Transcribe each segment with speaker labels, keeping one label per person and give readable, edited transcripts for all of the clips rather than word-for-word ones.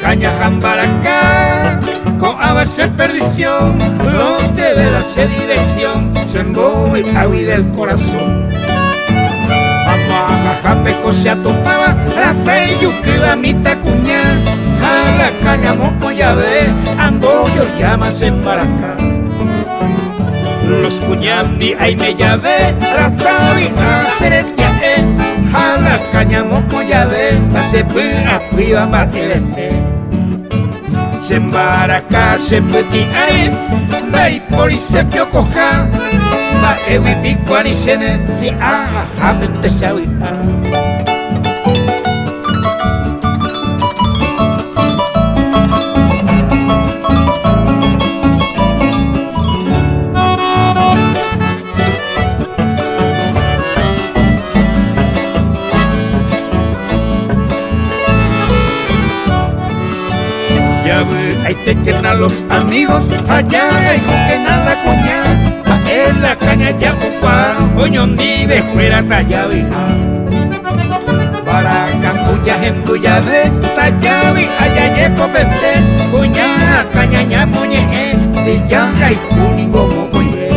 Speaker 1: Caña jambaracá, con aves en perdición, los de veras de dirección, se embove a vida del corazón. Vamos a japeco se atopaba, la seyuque va mi tacuñá, a la caña moco ya ve, ambollo llamas para acá. Los cuñandi ahí me llave, la sabi a seretia a la caña moco ya ve, la se arriba más el este. Se embaracá, se peti ahí, dai por y se te coja, va ewi picuani se ne, si vente se avita. Ahí te quedan los amigos, allá hay que la coña, en la caña ya ocuparon, oñondi de fuera tallavi. Para campuya en tu llave, tallavi, allá llevo vente, coña, caña ya moñe, si ya hay único mocoye.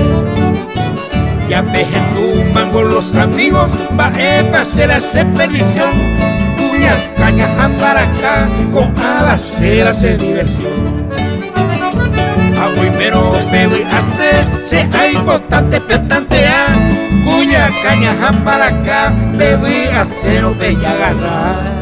Speaker 1: Ya pejen tu mango los amigos, va a hacer la expedición. Caña jambaracá, con abaceras de diversión. Agüimero bebe hacer, se hay importante petantea. Cuya caña jambaracá, bebe hacer o bella agarrar.